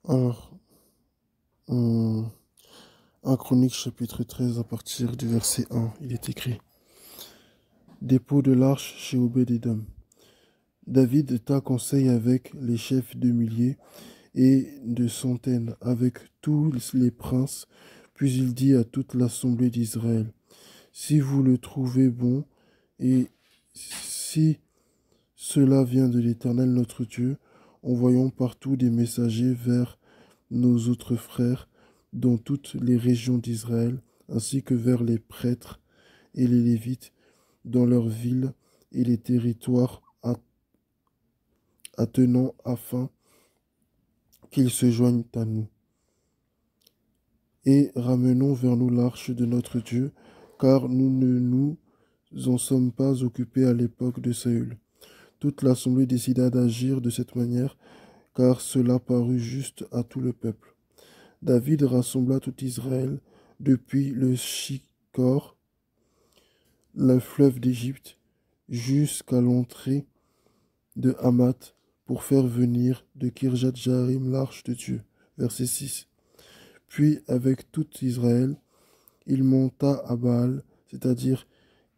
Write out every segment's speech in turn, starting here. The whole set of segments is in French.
Alors, euh, 1 Chronique chapitre 13 à partir du verset 1, il est écrit. Dépôt de l'arche chez Obed-Édom. David tint conseil avec les chefs de milliers et de centaines, avec tous les princes, puis il dit à toute l'assemblée d'Israël, si vous le trouvez bon, et si cela vient de l'Éternel notre Dieu, envoyons partout des messagers vers nos autres frères dans toutes les régions d'Israël, ainsi que vers les prêtres et les Lévites dans leurs villes et les territoires attenants afin qu'ils se joignent à nous. Et ramenons vers nous l'arche de notre Dieu, car nous ne nous en sommes pas occupés à l'époque de Saül. Toute l'assemblée décida d'agir de cette manière, car cela parut juste à tout le peuple. David rassembla tout Israël depuis le Shikor, le fleuve d'Égypte, jusqu'à l'entrée de Hamath, pour faire venir de Kirjat-Jarim l'arche de Dieu. Verset 6. Puis, avec tout Israël, il monta à Baal, c'est-à-dire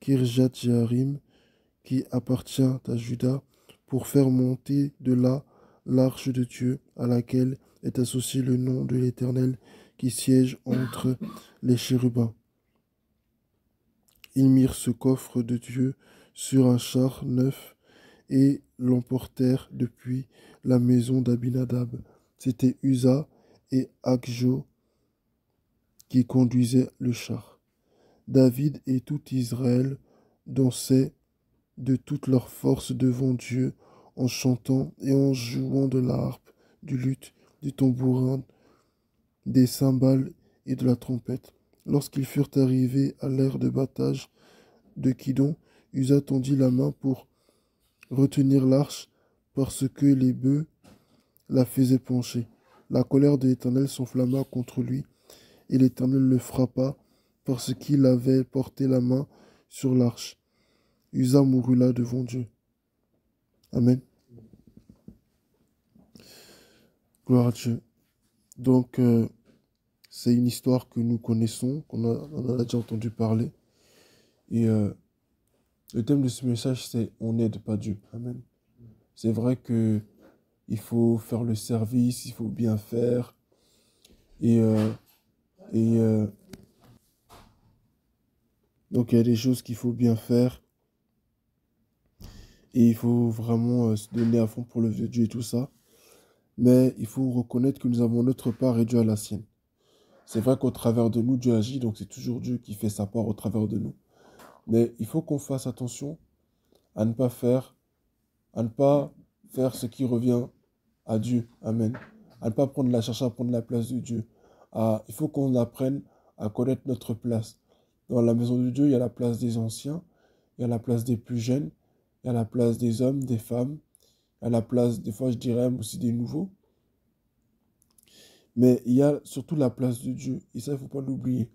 Kirjat-Jarim, qui appartient à Juda, pour faire monter de là l'arche de Dieu, à laquelle est associé le nom de l'Éternel, qui siège entre les chérubins. Ils mirent ce coffre de Dieu sur un char neuf et l'emportèrent depuis la maison d'Abinadab. C'était Uza et Akjo qui conduisaient le char. David et tout Israël dansaient de toute leur force devant Dieu en chantant et en jouant de la harpe, du luth, du tambourin, des cymbales et de la trompette. Lorsqu'ils furent arrivés à l'aire de battage de Kidon, Uza tendit la main pour retenir l'arche parce que les bœufs la faisaient pencher. La colère de l'Éternel s'enflamma contre lui, et l'Éternel le frappa parce qu'il avait porté la main sur l'arche. Uza mourut là devant Dieu. Amen. Gloire à Dieu. Donc, c'est une histoire que nous connaissons, on en a déjà entendu parler. Et le thème de ce message, c'est on n'aide pas Dieu. Amen. C'est vrai que il faut faire le service, il faut bien faire. Et, euh, et donc, il y a des choses qu'il faut bien faire. Et il faut vraiment se donner à fond pour le vieux Dieu et tout ça. Mais il faut reconnaître que nous avons notre part et Dieu a la sienne. C'est vrai qu'au travers de nous, Dieu agit, donc c'est toujours Dieu qui fait sa part au travers de nous. Mais il faut qu'on fasse attention à ne pas faire, à ne pas faire ce qui revient à Dieu. Amen. À ne pas chercher à prendre la place de Dieu. Il faut qu'on apprenne à connaître notre place. Dans la maison de Dieu, il y a la place des anciens, il y a la place des plus jeunes, il y a la place des hommes, des femmes, il y a la place, des fois je dirais aussi des nouveaux. Mais il y a surtout la place de Dieu. Et ça, il ne faut pas l'oublier.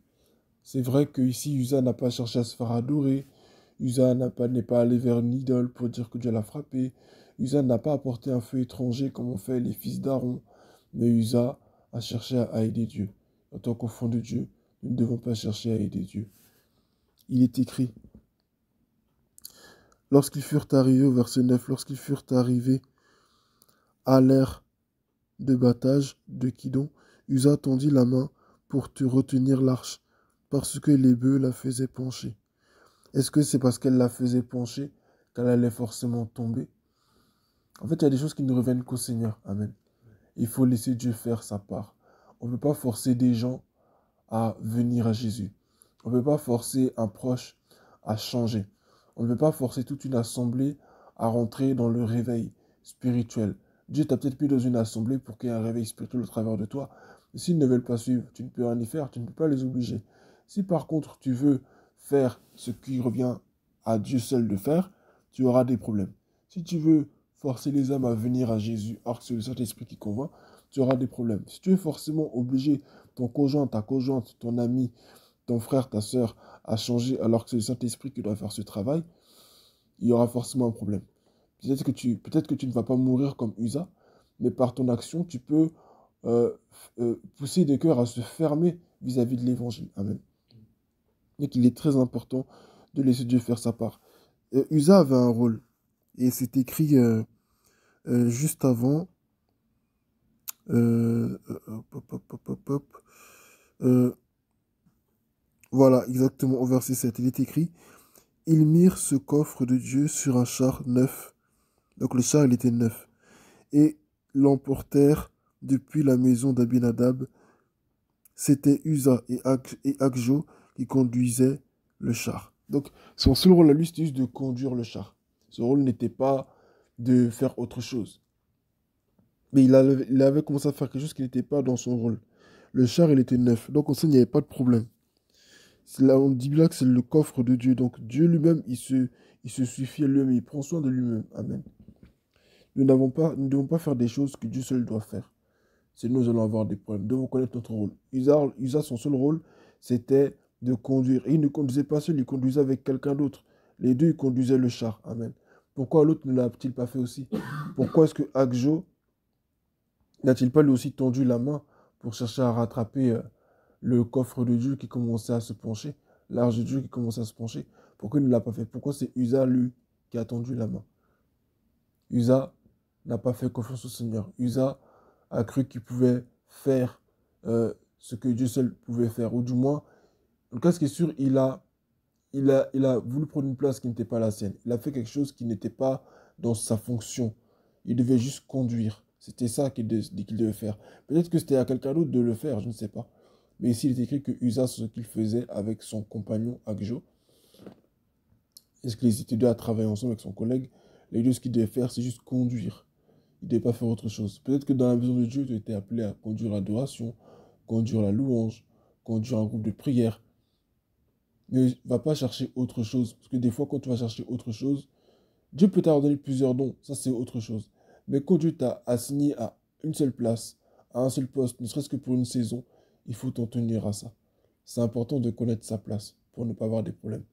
C'est vrai qu'ici, Usa n'a pas cherché à se faire adorer. Usa n'est pas allé vers une idole pour dire que Dieu l'a frappé. Usa n'a pas apporté un feu étranger comme ont fait les fils d'Aaron. Mais Usa a cherché à aider Dieu. En tant qu'enfant de Dieu, nous ne devons pas chercher à aider Dieu. Il est écrit, lorsqu'ils furent arrivés, au verset 9, lorsqu'ils furent arrivés à l'ère de battage de Kidon, Usa tendit la main pour te retenir l'arche, parce que les bœufs la faisaient pencher. Est-ce que c'est parce qu'elle la faisait pencher qu'elle allait forcément tomber? En fait, il y a des choses qui ne reviennent qu'au Seigneur. Amen. Il faut laisser Dieu faire sa part. On ne peut pas forcer des gens à venir à Jésus. On ne peut pas forcer un proche à changer. On ne peut pas forcer toute une assemblée à rentrer dans le réveil spirituel. Dieu t'a peut-être mis dans une assemblée pour qu'il y ait un réveil spirituel au travers de toi. Mais s'ils ne veulent pas suivre, tu ne peux rien y faire, tu ne peux pas les obliger. Si par contre tu veux faire ce qui revient à Dieu seul de faire, tu auras des problèmes. Si tu veux forcer les hommes à venir à Jésus, alors que c'est le Saint-Esprit qui convainc, tu auras des problèmes. Si tu es forcément obligé, ton conjoint, ta conjointe, ton ami, ton frère, ta sœur, à changer alors que c'est le Saint-Esprit qui doit faire ce travail, il y aura forcément un problème. Peut-être que tu ne vas pas mourir comme Usa, mais par ton action, tu peux pousser des cœurs à se fermer vis-à-vis de l'évangile. Amen. Et qu'il est très important de laisser Dieu faire sa part. Usa avait un rôle, et c'est écrit juste avant. Hop, hop, hop, hop, hop. Euh, voilà, exactement, au verset 7, il est écrit, ils mirent ce coffre de Dieu sur un char neuf. Donc le char, il était neuf. Et l'emportèrent depuis la maison d'Abinadab. C'était Uza et Akjo qui conduisaient le char. Donc son seul rôle à lui, c'était juste de conduire le char. Son rôle n'était pas de faire autre chose. Mais il avait commencé à faire quelque chose qui n'était pas dans son rôle. Le char, il était neuf. Donc on sait qu'il n'y avait pas de problème. Là, on dit bien que c'est le coffre de Dieu. Donc Dieu lui-même, il se suffit à lui-même. Il prend soin de lui-même. Amen. Nous ne devons pas faire des choses que Dieu seul doit faire. Sinon, nous allons avoir des problèmes. Nous devons connaître notre rôle. Usa, son seul rôle, c'était de conduire. Et il ne conduisait pas seul, il conduisait avec quelqu'un d'autre. Les deux, ils conduisaient le char. Amen. Pourquoi l'autre ne l'a-t-il pas fait aussi? Pourquoi est-ce que Akjo n'a-t-il pas lui aussi tendu la main pour chercher à rattraper le coffre de Dieu qui commençait à se pencher, l'arche de Dieu qui commençait à se pencher? Pourquoi il ne l'a pas fait? Pourquoi c'est Usa, lui, qui a tendu la main? Usa n'a pas fait confiance au Seigneur. Usa a cru qu'il pouvait faire ce que Dieu seul pouvait faire. Ou du moins, en tout cas, ce qui est sûr, il a voulu prendre une place qui n'était pas la sienne. Il a fait quelque chose qui n'était pas dans sa fonction. Il devait juste conduire. C'était ça qu'il devait faire. Peut-être que c'était à quelqu'un d'autre de le faire, je ne sais pas. Mais ici, il est écrit que Usa, c'est ce qu'il faisait avec son compagnon Akjo. Est-ce qu'ils étaient deux à travailler ensemble avec son collègue? Les deux, ce qu'il devait faire, c'est juste conduire. Il ne devait pas faire autre chose. Peut-être que dans la maison de Dieu, tu étais appelé à conduire l'adoration, conduire la louange, conduire un groupe de prière. Ne va pas chercher autre chose. Parce que des fois, quand tu vas chercher autre chose, Dieu peut t'avoir donné plusieurs dons. Ça, c'est autre chose. Mais quand Dieu t'a assigné à une seule place, à un seul poste, ne serait-ce que pour une saison, il faut t'en tenir à ça. C'est important de connaître sa place pour ne pas avoir des problèmes.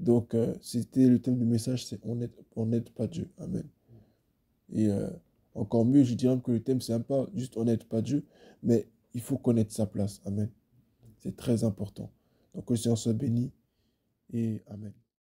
Donc, c'était le thème du message, c'est on n'aide pas Dieu. Amen. Et encore mieux, je dirais que le thème, c'est même pas juste on n'aide pas Dieu, mais il faut connaître sa place. Amen. C'est très important. Donc, que le Seigneur soit béni et Amen.